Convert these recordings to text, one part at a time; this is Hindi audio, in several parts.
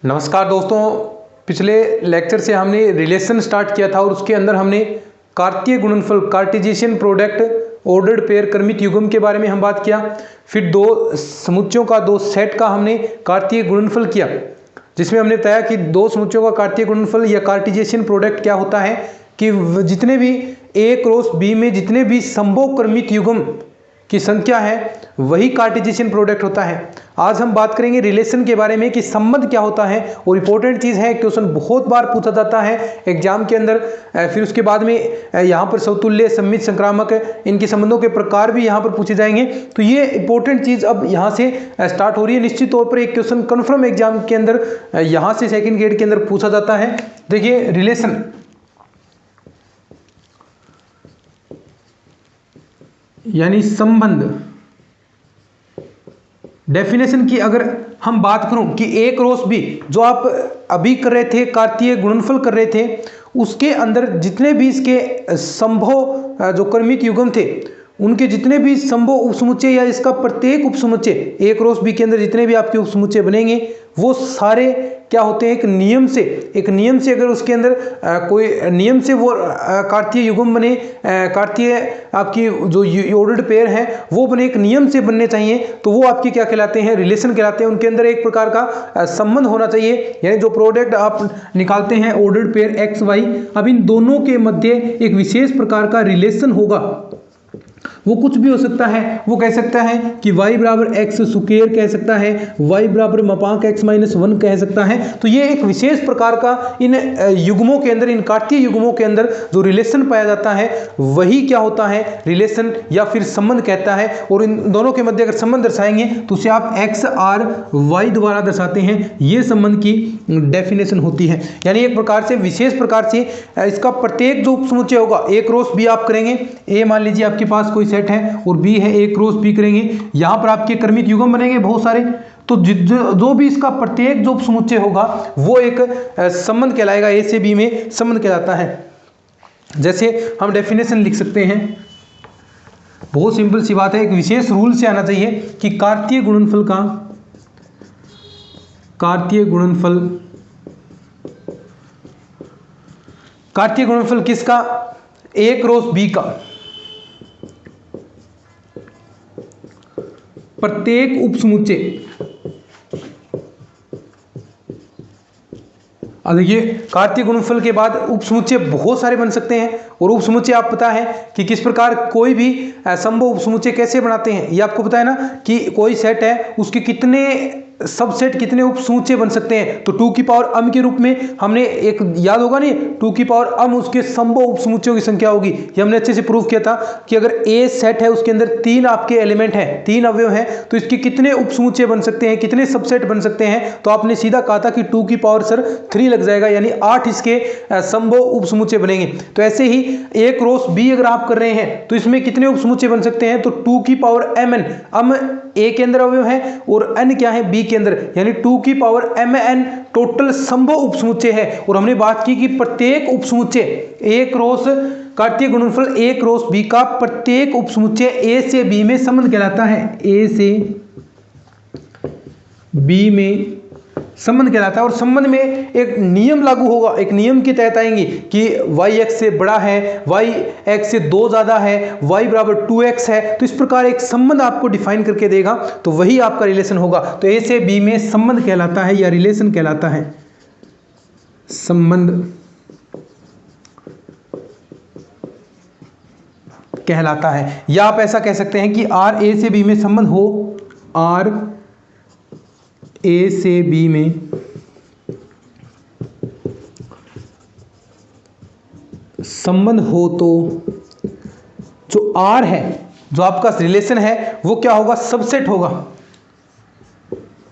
नमस्कार दोस्तों, पिछले लेक्चर से हमने रिलेशन स्टार्ट किया था और उसके अंदर हमने कार्तीय गुणनफल कार्टेशियन प्रोडक्ट ऑर्डर्ड पेयर क्रमिक युग्म के बारे में हम बात किया। फिर दो समुच्चयों का दो सेट का हमने कार्तीय गुणनफल किया, जिसमें हमने बताया कि दो समुच्चयों का कार्तीय गुणनफल या कार्टेशियन प्रोडक्ट क्या होता है कि जितने भी ए क्रॉस बी में जितने भी संभव क्रमिक युग्म की संख्या है वही कार्टेशियन प्रोडक्ट होता है। आज हम बात करेंगे रिलेशन के बारे में कि संबंध क्या होता है, और इंपॉर्टेंट चीज़ है, क्वेश्चन बहुत बार पूछा जाता है एग्जाम के अंदर। फिर उसके बाद में यहाँ पर समतुल्य, सममित, संक्रामक, इनके संबंधों के प्रकार भी यहाँ पर पूछे जाएंगे। तो ये इंपॉर्टेंट चीज़ अब यहाँ से स्टार्ट हो रही है। निश्चित तौर पर एक क्वेश्चन कन्फर्म एग्जाम के अंदर यहाँ से सेकेंड ग्रेड के अंदर पूछा जाता है। देखिए रिलेशन, यानी संबंध, डेफिनेशन की अगर हम बात करूं कि ए क्रॉस बी जो आप अभी कर रहे थे, कार्तीय गुणनफल कर रहे थे, उसके अंदर जितने भी इसके संभव जो क्रमिक युग्म थे उनके जितने भी संभव उपसमुच्चय या इसका प्रत्येक उपसमुच्चय ए क्रॉस बी के अंदर जितने भी आपके उपसमुच्चय बनेंगे वो सारे क्या होते हैं, एक नियम से अगर उसके अंदर कोई नियम से वो कार्तीय युग्म बने, कार्तीय आपकी जो ऑर्डर्ड पेयर है वो बने, एक नियम से बनने चाहिए, तो वो आपके क्या कहलाते हैं, रिलेशन कहलाते हैं। उनके अंदर एक प्रकार का संबंध होना चाहिए, यानी जो प्रोडक्ट आप निकालते हैं ऑर्डर्ड पेयर एक्स वाई, अब इन दोनों के मध्य एक विशेष प्रकार का रिलेशन होगा। वो कुछ भी हो सकता है, वो कह सकता है कि y बराबर एक्स स्क्वायर कह सकता है, y बराबर मापांक x माइनस 1 कह सकता है। तो ये एक विशेष प्रकार का इन युग्मों के अंदर, इन कार्तीय युग्मों के अंदर जो रिलेशन पाया जाता है वही क्या होता है, रिलेशन या फिर संबंध कहता है। और इन दोनों के मध्य अगर संबंध दर्शाएंगे तो उसे आप x r y द्वारा दर्शाते हैं। ये संबंध की डेफिनेशन होती है, यानी एक प्रकार से विशेष प्रकार से इसका प्रत्येक जो उपसमुच्चय होगा, ए क्रॉस बी आप करेंगे, ए मान लीजिए आपके पास कोई सेट है और बी है, ए क्रॉस बी करेंगे, यहां पर आपके क्रमिक युग्म बनेंगे बहुत सारे, तो जो भी इसका प्रत्येक जो समुच्चय होगा वो एक संबंध कहलाएगा, ए से बी में संबंध कहलाता है। जैसे हम डेफिनेशन लिख सकते हैं, बहुत सिंपल सी बात है, एक विशेष रूल से आना चाहिए कि कार्तीय गुणनफल किसका, ए क्रॉस बी का प्रत्येक उपसमुच्चय। अब देखिए कार्तीय गुणनफल के बाद उपसमुच्चय बहुत सारे बन सकते हैं, और उपसमुच्चय आप पता है कि किस प्रकार कोई भी संभव उपसमुच्चय कैसे बनाते हैं, ये आपको पता है ना कि कोई सेट है उसके कितने सबसेट, कितने उपसमुच्चय बन सकते हैं। तो 2 की पावर m के रूप में हमने एक याद होगा नहीं, 2 की पावर m उसके संभव उपसमुच्चयों की संख्या होगी। ये हमने अच्छे से प्रूव किया था कि अगर ए सेट है उसके अंदर 3 आपके एलिमेंट हैं, 3 अवयव हैं, तो इसके कितने उपसमुच्चय बन सकते हैं, कितने सबसेट बन सकते हैं। तो आपने सीधा कहा था कि 2 की पावर सर 3 लग जाएगा, यानी 8 इसके संभव उपसमुच्चय बनेंगे। तो ऐसे ही ए क्रॉस बी अगर आप कर रहे हैं तो इसमें कितने उपसमुच्चय बन सकते हैं, तो 2 की पावर mn, ए के अंदर अवयव है और n क्या है, बी के अंदर, यानी 2 की पावर mn टोटल संभव उपसमुच्चय है। और हमने बात की कि प्रत्येक उपसमुच्चय ए क्रॉस कार्तीय गुणनफल ए क्रॉस बी का प्रत्येक उपसमुच्चय ए से बी में संबंध कहलाता है, ए से बी में संबंध कहलाता है। और संबंध में एक नियम लागू होगा, एक नियम के तहत आएंगे कि y x से बड़ा है, y x से 2 ज्यादा है, y बराबर 2x है, तो इस प्रकार एक संबंध आपको डिफाइन करके देगा, तो वही आपका रिलेशन होगा। तो ए से बी में संबंध कहलाता है या रिलेशन कहलाता है, संबंध कहलाता है। या आप ऐसा कह सकते हैं कि r ए से बी में संबंध हो, r ए से बी में संबंध हो तो जो R है, जो आपका रिलेशन है, वो क्या होगा, सबसेट होगा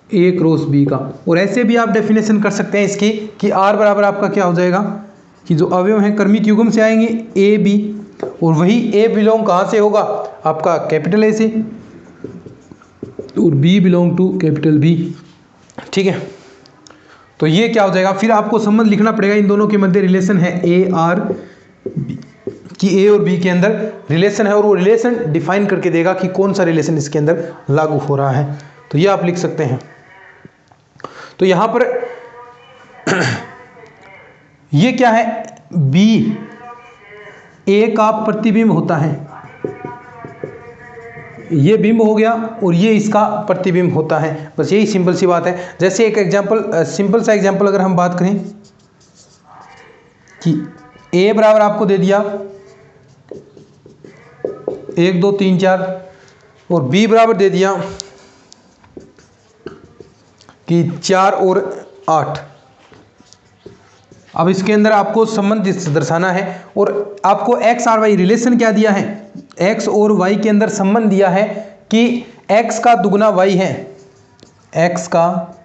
ए क्रॉस बी का। और ऐसे भी आप डेफिनेशन कर सकते हैं इसकी कि R बराबर आपका क्या हो जाएगा कि जो अवयव हैं क्रमिक युग्म से आएंगे ए बी, और वही ए बिलोंग कहाँ से होगा, आपका कैपिटल ए से, और B belong to capital B. ठीक है, तो ये क्या हो जाएगा, फिर आपको संबंध लिखना पड़ेगा, इन दोनों के मध्य रिलेशन है ए आर बी, कि ए और बी के अंदर रिलेशन है, और वो रिलेशन डिफाइन करके देगा कि कौन सा रिलेशन इसके अंदर लागू हो रहा है। तो ये आप लिख सकते हैं। तो यहाँ पर ये क्या है, बी ए का प्रतिबिंब होता है, ये बिंब हो गया और ये इसका प्रतिबिंब होता है। बस यही सिंपल सी बात है। जैसे एक एग्जांपल, सिंपल सा एग्जांपल अगर हम बात करें कि ए बराबर आपको दे दिया 1 2 3 4 और बी बराबर दे दिया कि 4 और 8। अब इसके अंदर आपको संबंध दर्शाना है और आपको एक्स और वाई रिलेशन क्या दिया है, एक्स और वाई के अंदर संबंध दिया है कि एक्स का दुगना वाई है, एक्स का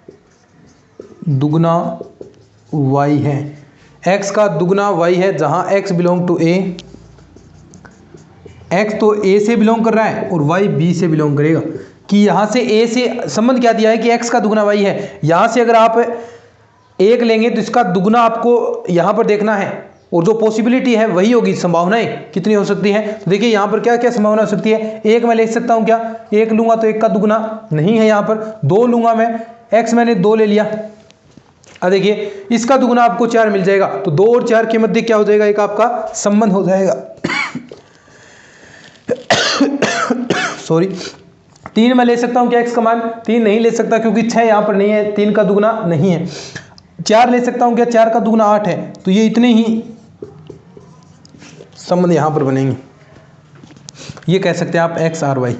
दुगना वाई है, एक्स का दुगना वाई है, जहां X belong to A, X तो ए से बिलोंग कर रहा है और वाई बी से बिलोंग करेगा। कि यहां से ए से संबंध क्या दिया है कि एक्स का दुगना वाई है, यहां से अगर आप एक लेंगे तो इसका दुगना आपको यहां पर देखना है और जो पॉसिबिलिटी है वही होगी, संभावनाएं कितनी हो सकती है। तो देखिए यहां पर क्या क्या संभावना हो सकती है, एक मैं ले सकता हूं क्या, एक लूंगा तो एक का दुगना नहीं है, यहां पर 2 लूंगा मैं, एक्स मैंने 2 ले लिया, अब देखिए इसका दुगना आपको 4 मिल जाएगा। तो 2 और 4 के मध्य क्या हो जाएगा, एक आपका संबंध हो जाएगा। सॉरी, 3 मैं ले सकता हूं क्या, एक्स का मान 3 नहीं ले सकता क्योंकि 6 यहां पर नहीं है, 3 का दुगना नहीं है। 4 ले सकता हूं क्या, 4 का दुगना 8 है, तो ये इतने ही संबंध यहां पर बनेंगे, ये कह सकते हैं आप एक्स और वाई।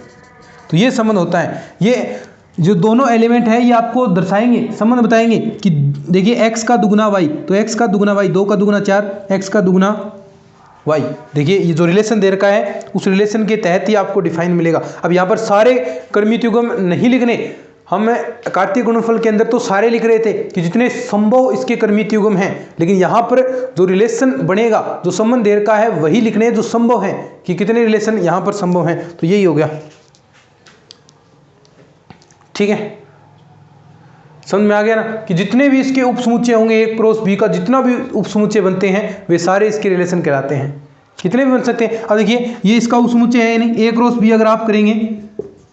तो ये संबंध होता है, ये जो दोनों एलिमेंट है ये आपको दर्शाएंगे, संबंध बताएंगे कि देखिए एक्स का दुगना वाई, तो एक्स का दुगना वाई, 2 का दुगना 4, एक्स का दुगना वाई। देखिए ये जो रिलेशन दे रखा है उस रिलेशन के तहत ही आपको डिफाइन मिलेगा। अब यहाँ पर सारे क्रमिक युग्म नहीं लिखने, हम कार्तीय गुणनफल के अंदर तो सारे लिख रहे थे कि जितने संभव इसके क्रमिक युग्म हैं, लेकिन यहाँ पर जो रिलेशन बनेगा, जो संबंध दे रखा है वही लिखने हैं जो संभव है, कि कितने रिलेशन यहाँ पर संभव हैं। तो यही हो गया, ठीक है, समझ में आ गया ना, कि जितने भी इसके उपसमुच्चय होंगे, एक क्रॉस बी का जितना भी उपसमुच्चय बनते हैं वे सारे इसके रिलेशन कहलाते हैं, कितने भी बन सकते हैं। अब देखिए ये इसका उपसमुच्चय है नहीं, ए क्रॉस बी अगर आप करेंगे,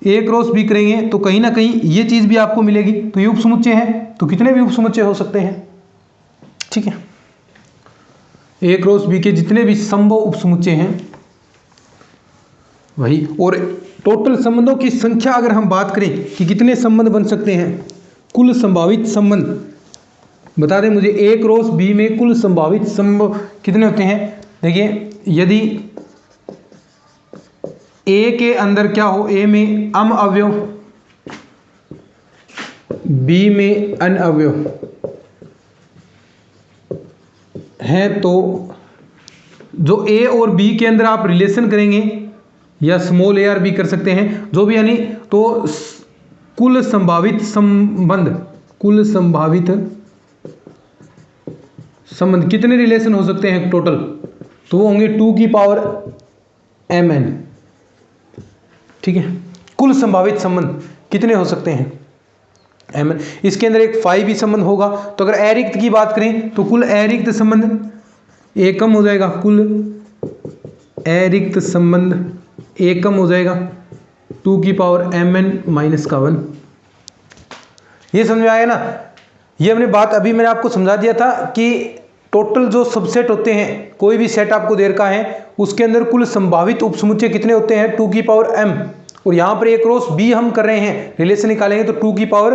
ए क्रॉस बी करेंगे तो कहीं ना कहीं ये चीज भी आपको मिलेगी, तो ये उपसमुच्चय है, तो कितने भी उपसमुच्चय हो सकते हैं, ठीक है। ए क्रॉस बी के जितने भी संभव उपसमुच्चय हैं वही, और टोटल संबंधों की संख्या अगर हम बात करें कि कितने संबंध बन सकते हैं, कुल संभावित संबंध बता दें मुझे, ए क्रॉस बी में कुल संभावित संबंध कितने होते हैं। देखिए यदि ए के अंदर क्या हो, ए में अम अवयव, बी में अन अवयव है, तो जो ए और बी के अंदर आप रिलेशन करेंगे या स्मॉल ए आर बी कर सकते हैं जो भी, यानी तो कुल संभावित संबंध, कुल संभावित संबंध कितने रिलेशन हो सकते हैं टोटल, तो वो होंगे 2 की पावर mn, ठीक है। कुल संभावित संबंध कितने हो सकते हैं mn, इसके अंदर एक फाई भी संबंध होगा। तो अगर अरिक्त की बात करें तो कुल अरिक्त संबंध एकम हो जाएगा, कुल अरिक्त संबंध एकम हो जाएगा 2 की पावर mn माइनस का 1। ये समझ में आया ना, ये हमने बात अभी मैंने आपको समझा दिया था कि टोटल जो सबसेट होते हैं, कोई भी सेट आपको दे रखा है उसके अंदर कुल संभावित उपसमुच्चय कितने होते हैं 2 की पावर m, और यहाँ पर एक क्रॉस बी हम कर रहे हैं, रिलेशन निकालेंगे तो 2 की पावर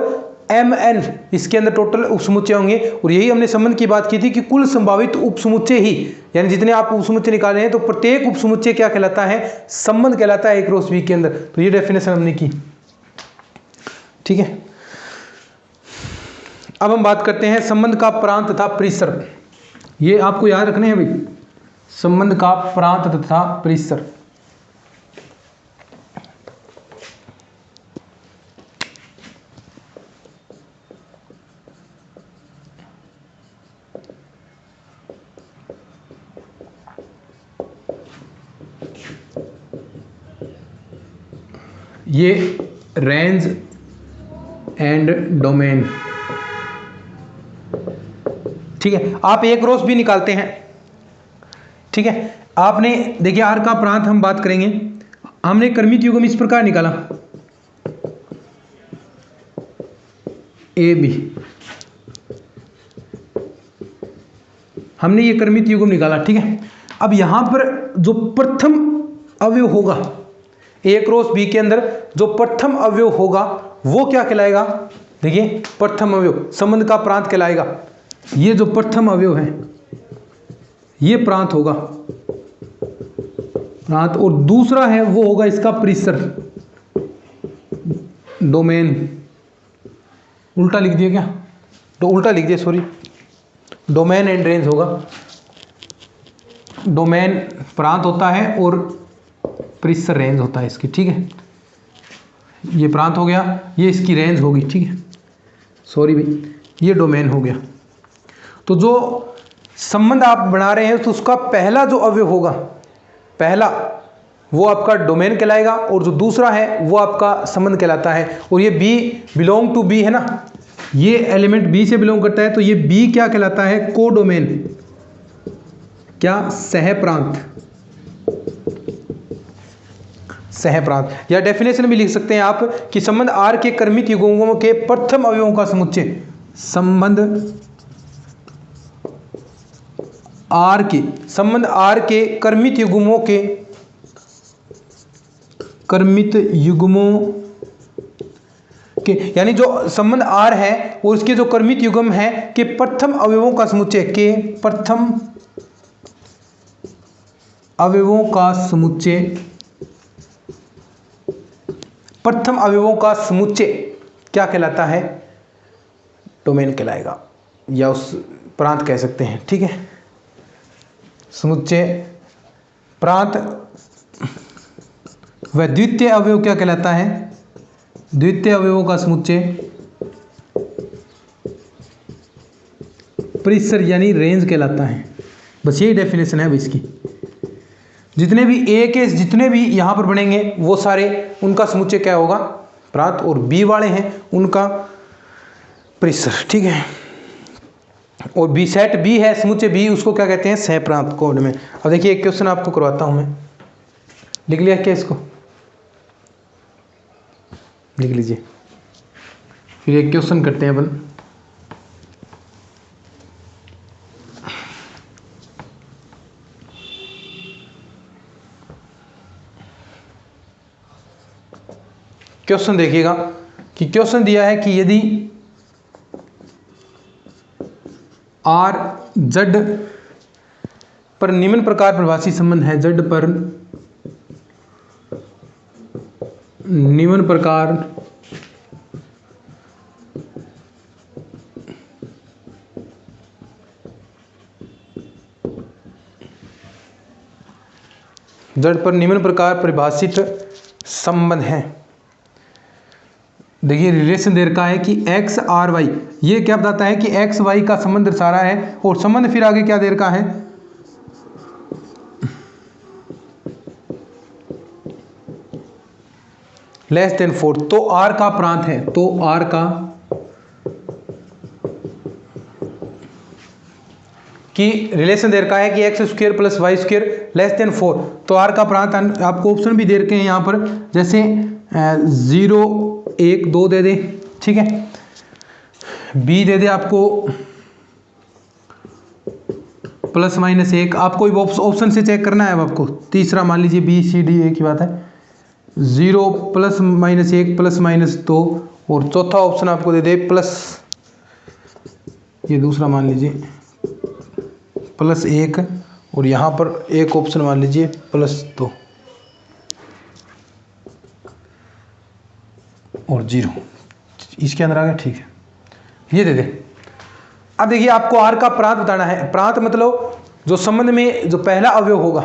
mn इसके अंदर टोटल उपसमुच्चय होंगे। और यही हमने संबंध की बात की थी कि कुल संभावित उपसमुच्चय ही, यानी जितने आप उपसमुच्चय निकाले हैं तो प्रत्येक उपसमुच्चय क्या कहलाता है, संबंध कहलाता है एक क्रॉस बी के अंदर। तो ये डेफिनेशन हमने की, ठीक है। अब हम बात करते हैं संबंध का प्रांत तथा परिसर, ये आपको याद रखने हैं भाई, संबंध का प्रांत तथा परिसर। ये रेंज एंड डोमेन, ठीक है। आप एक क्रॉस भी निकालते हैं, ठीक है। आपने देखिए आर का प्रांत हम बात करेंगे, हमने क्रमिक युग्म इस प्रकार निकाला ए बी, हमने ये क्रमित युग्म निकाला, ठीक है। अब यहाँ पर जो प्रथम अवयव होगा ए क्रॉस बी के अंदर, जो प्रथम अवयव होगा वो क्या कहलाएगा? देखिए प्रथम अवयव संबंध का प्रांत कहलाएगा। ये जो प्रथम अवयव है ये प्रांत होगा, प्रांत। और दूसरा है वो होगा इसका परिसर, डोमेन। उल्टा लिख दिया क्या? तो उल्टा लिख दिया, सॉरी। डोमेन एंड रेंज होगा। डोमेन प्रांत होता है और परिसर रेंज होता है इसकी, ठीक है। ये प्रांत हो गया, ये इसकी रेंज होगी, ठीक है। सॉरी भाई, ये डोमेन हो गया। तो जो संबंध आप बना रहे हैं तो उसका पहला जो अवयव होगा, पहला वो आपका डोमेन कहलाएगा और जो दूसरा है वो आपका संबंध कहलाता है। और ये बी बिलोंग टू बी है ना, ये एलिमेंट बी से बिलोंग करता है, तो ये बी क्या कहलाता है? कोडोमेन। क्या? सहप्रांत। सहप्रांत। या डेफिनेशन भी लिख सकते हैं आप कि संबंध आर के क्रमित युग्मों के प्रथम अवयवों का समुच्चय। संबंध आर के क्रमित युग्मों के, यानी जो संबंध आर है और उसके जो क्रमित युग्म है के प्रथम अवयवों का समुच्चय, के प्रथम अवयवों का समुच्चय, प्रथम अवयवों का समुच्चय क्या कहलाता है? डोमेन कहलाएगा, या उस प्रांत कह सकते हैं, ठीक है। समुच्चय प्रांत। वह द्वितीय अवयव क्या कहलाता है? द्वितीय अवयवों का समुच्चय परिसर यानी रेंज कहलाता है। बस यही डेफिनेशन है अब इसकी। जितने भी ए के जितने भी यहां पर बनेंगे वो सारे उनका समुच्चय क्या होगा? प्रांत। और बी वाले हैं उनका परिसर, ठीक है। और बी सेट बी है, समुच्चय बी, उसको क्या कहते हैं? सहप्रांत कोड में। अब देखिए एक क्वेश्चन आपको करवाता हूं मैं, लिख लिया क्या? इसको लिख लीजिए, फिर एक क्वेश्चन करते हैं अपन। क्वेश्चन देखिएगा कि क्वेश्चन दिया है कि यदि आर जेड पर निम्न प्रकार प्रभाषी संबंध है, जेड पर निम्न प्रकार जेड पर निम्न प्रकार परिभाषित संबंध है। देखिए रिलेशन दे रखा है कि एक्स आर वाई, ये क्या बताता है कि एक्स वाई का संबंध दर्शा रहा है। और संबंध फिर आगे क्या दे रखा है? लेस देन 4, तो आर का प्रांत है, तो आर का कि रिलेशन दे रखा है कि X square plus Y square less than 4, तो आर का प्रांत। आपको ऑप्शन भी दे रखे हैं यहाँ पर, जैसे 0 1 2 दे दे, ठीक है। बी दे दे आपको प्लस माइनस 1, आपको ऑप्शन से चेक करना है अब आपको। तीसरा मान लीजिए बी सी डी एक ही बात है, 0 प्लस माइनस 1 प्लस माइनस 2, और चौथा ऑप्शन आपको दे दे प्लस, ये दूसरा मान लीजिए प्लस 1, और यहाँ पर एक ऑप्शन मान लीजिए प्लस 2 और 0, इसके अंदर आ गया, ठीक है। ये दे दे। अब देखिए आपको आर का प्रांत बताना है। प्रांत मतलब जो संबंध में जो पहला अवयव होगा,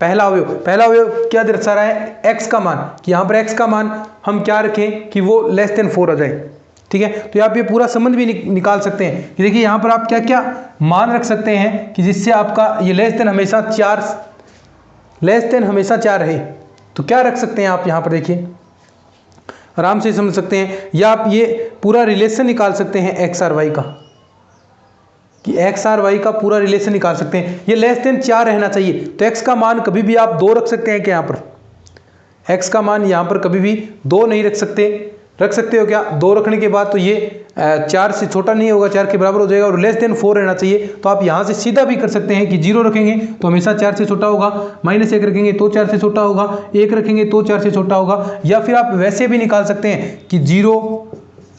पहला अवयव क्या दर्शा रहा है? एक्स का मान, कि यहाँ पर एक्स का मान हम क्या रखें कि वो लेस देन 4 आ जाए, ठीक है। तो आप ये पूरा संबंध भी निकाल सकते हैं कि देखिए यहाँ पर आप क्या क्या मान रख सकते हैं कि जिससे आपका ये लेस देन हमेशा 4 रहे। तो क्या रख सकते हैं आप यहाँ पर? देखिए आराम से समझ सकते हैं, या आप ये पूरा रिलेशन निकाल सकते हैं एक्स आर वाई का, कि एक्स आर वाई का पूरा रिलेशन निकाल सकते हैं। ये लेस देन 4 रहना चाहिए, तो एक्स का मान कभी भी आप 2 रख सकते हैं क्या? यहाँ पर एक्स का मान यहाँ पर कभी भी 2 नहीं रख सकते हो क्या? 2 रखने के बाद तो ये 4 से छोटा नहीं होगा, 4 के बराबर हो जाएगा और लेस देन 4 रहना चाहिए। तो आप यहाँ से सीधा भी कर सकते हैं कि 0 रखेंगे तो हमेशा 4 से छोटा होगा, -1 रखेंगे तो 4 से छोटा होगा, 1 रखेंगे तो 4 से छोटा होगा। या फिर आप वैसे भी निकाल सकते हैं कि 0,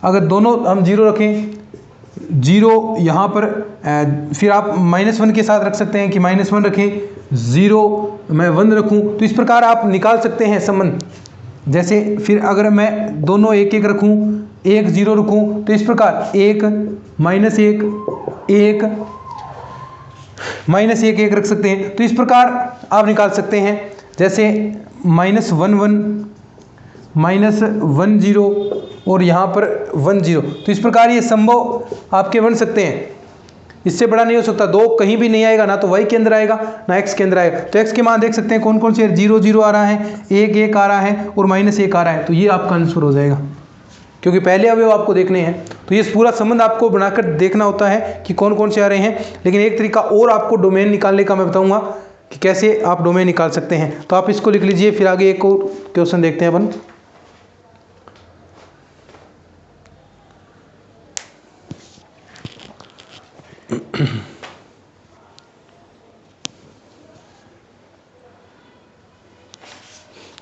अगर दोनों हम 0 रखें, 0 यहाँ पर फिर आप -1 के साथ रख सकते हैं कि -1 रखें, 0 मैं 1 रखूँ। तो इस प्रकार आप निकाल सकते हैं संबंध। जैसे फिर अगर मैं दोनों 1-1 रखूँ, 1 0 रखूँ, तो इस प्रकार 1 -1 1 -1 1 रख सकते हैं। तो इस प्रकार आप निकाल सकते हैं। जैसे -1 1 -1 0 और यहाँ पर 1 0। तो इस प्रकार ये संभव आपके बन सकते हैं। इससे बड़ा नहीं हो सकता। 2 कहीं भी नहीं आएगा, ना तो y के अंदर आएगा ना x के अंदर आएगा। तो x के मान देख सकते हैं कौन कौन से, 0 0 आ रहा है, 1 1 आ रहा है और -1 आ रहा है। तो ये आपका आंसर हो जाएगा, क्योंकि पहले अवयव आपको देखने हैं। तो ये पूरा संबंध आपको बनाकर देखना होता है कि कौन कौन से आ रहे हैं। लेकिन एक तरीका और आपको डोमेन निकालने का मैं बताऊंगा कि कैसे आप डोमेन निकाल सकते हैं। तो आप इसको लिख लीजिए, फिर आगे एक और क्वेश्चन देखते हैं अपन।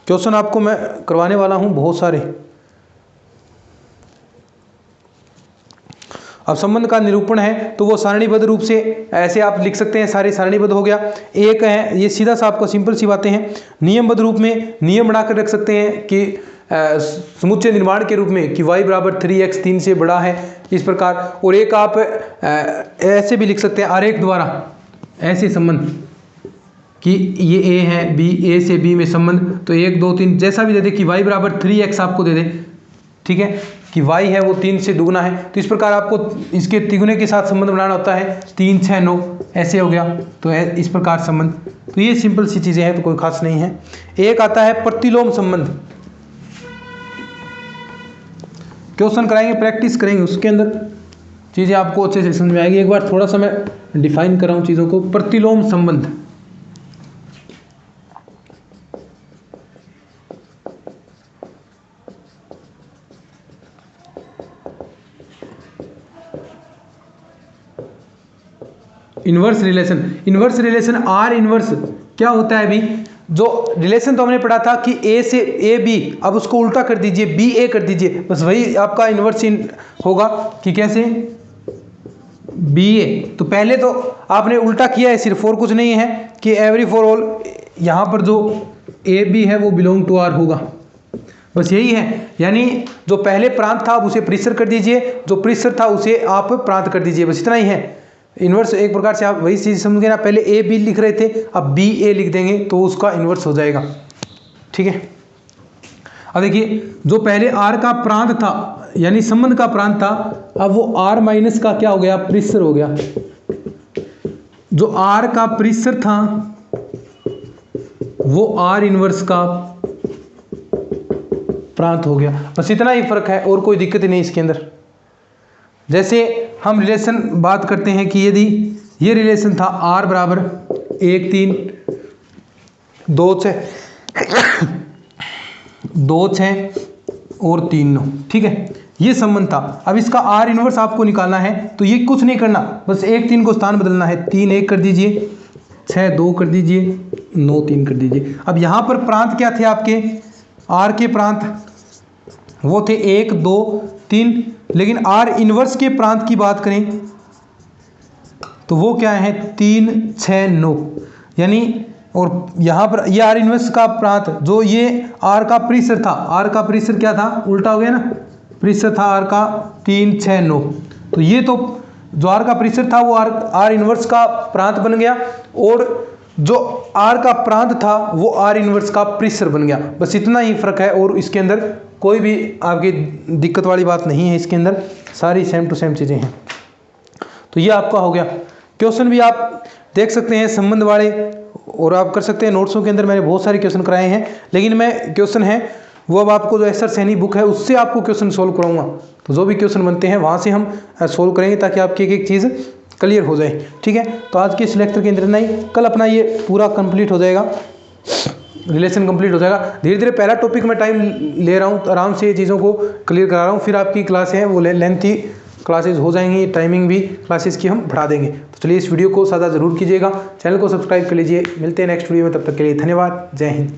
क्वेश्चन आपको मैं करवाने वाला हूं बहुत सारे। अब संबंध का निरूपण है तो वो सारणीबद्ध रूप से ऐसे आप लिख सकते हैं, सारे सारणीबद्ध हो गया। एक है ये सीधा सा आपको सिंपल सी बातें हैं। नियमबद्ध रूप में नियम बनाकर रख सकते हैं कि समुच्चय निर्माण के रूप में कि y बराबर 3x 3 से बड़ा है, इस प्रकार। और एक आप ऐसे भी लिख सकते हैं आरेख द्वारा, ऐसे संबंध कि ये a है, b, a से b में संबंध। तो 1 2 3 जैसा भी दे दे कि y बराबर 3x आपको दे दे, ठीक है, कि y है वो 3 से दुगुना है। तो इस प्रकार आपको इसके तिगुने के साथ संबंध बनाना होता है। 3 6 9 ऐसे हो गया। तो इस प्रकार संबंध। तो ये सिंपल सी चीज़ें हैं, तो कोई खास नहीं है। एक आता है प्रतिलोम संबंध। क्वेश्चन कराएंगे, प्रैक्टिस करेंगे, उसके अंदर चीज़ें आपको अच्छे से समझ में आएगी। एक बार थोड़ा सा मैं डिफाइन कर रहा हूँ चीज़ों को। प्रतिलोम संबंध, inverse relation. Inverse relation, are inverse क्या होता है? अभी जो रिलेशन तो हमने पढ़ा था कि ए से ए बी, अब उसको उल्टा कर दीजिए, बी ए कर दीजिए, बस वही आपका इनवर्स होगा। कि कैसे? बी ए। तो पहले तो आपने उल्टा किया है सिर्फ, और कुछ नहीं है कि एवरी फॉर ऑल, यहाँ पर जो ए बी है वो बिलोंग टू आर होगा, बस यही है। यानी जो पहले प्रांत था आप उसे परिसर कर दीजिए, जो परिसर था उसे आप प्रांत कर दीजिए, बस इतना ही है। इन्वर्स एक प्रकार से आप वही चीज़ समझ गए ना। पहले ए बी लिख रहे थे, अब बी ए लिख देंगे तो उसका इन्वर्स हो जाएगा, ठीक है। अब देखिए, जो पहले आर का प्रांत था यानी संबंध का प्रांत था, अब वो आर माइनस का क्या हो गया? परिसर हो गया। जो आर का परिसर था वो आर इन्वर्स का प्रांत हो गया, बस इतना ही फर्क है, और कोई दिक्कत नहीं इसके अंदर। जैसे हम रिलेशन बात करते हैं कि यदि ये रिलेशन था r बराबर 1 3 2 6 2 6 और 3 9, ठीक है, ये संबंध था। अब इसका r इनवर्स आपको निकालना है, तो ये कुछ नहीं करना, बस 1 3 को स्थान बदलना है। 3 1 कर दीजिए, 6 2 कर दीजिए, 9 3 कर दीजिए। अब यहाँ पर प्रांत क्या थे आपके? r के प्रांत वो थे 1 2 3, लेकिन आर इनवर्स के प्रांत की बात करें तो वो क्या है? 3 6 9। यानी और यहाँ पर ये आर इनवर्स का प्रांत, जो ये आर का परिसर था, आर का परिसर क्या था? उल्टा हो गया ना, परिसर था आर का 3 6 9। तो ये तो जो आर का परिसर था वो आर इनवर्स का प्रांत बन गया, और जो आर का प्रांत था वो आर इनवर्स का परिसर बन गया, बस इतना ही फर्क है। और इसके अंदर कोई भी आपकी दिक्कत वाली बात नहीं है, इसके अंदर सारी सेम टू सेम चीज़ें हैं। तो ये आपका हो गया। क्वेश्चन भी आप देख सकते हैं संबंध वाले, और आप कर सकते हैं। नोट्सों के अंदर मैंने बहुत सारे क्वेश्चन कराए हैं, लेकिन मैं क्वेश्चन है वो अब आपको जो एसआर सैनी बुक है उससे आपको क्वेश्चन सोल्व कराऊंगा। तो जो भी क्वेश्चन बनते हैं वहाँ से हम सोल्व करेंगे, ताकि आपकी एक एक चीज़ क्लियर हो जाए, ठीक है। तो आज के इस लेक्चर के अंदर नहीं, कल अपना ये पूरा कंप्लीट हो जाएगा, रिलेशन कंप्लीट हो जाएगा। धीरे धीरे पहला टॉपिक में टाइम ले रहा हूँ, आराम से चीज़ों को क्लियर करा रहा हूँ, फिर आपकी क्लास है वो लेंथी क्लासेस हो जाएंगी, टाइमिंग भी क्लासेस की हम बढ़ा देंगे। तो चलिए इस वीडियो को साझा ज़रूर कीजिएगा, चैनल को सब्सक्राइब कर लीजिए। मिलते हैं नेक्स्ट वीडियो में, तब तक के लिए धन्यवाद। जय हिंद।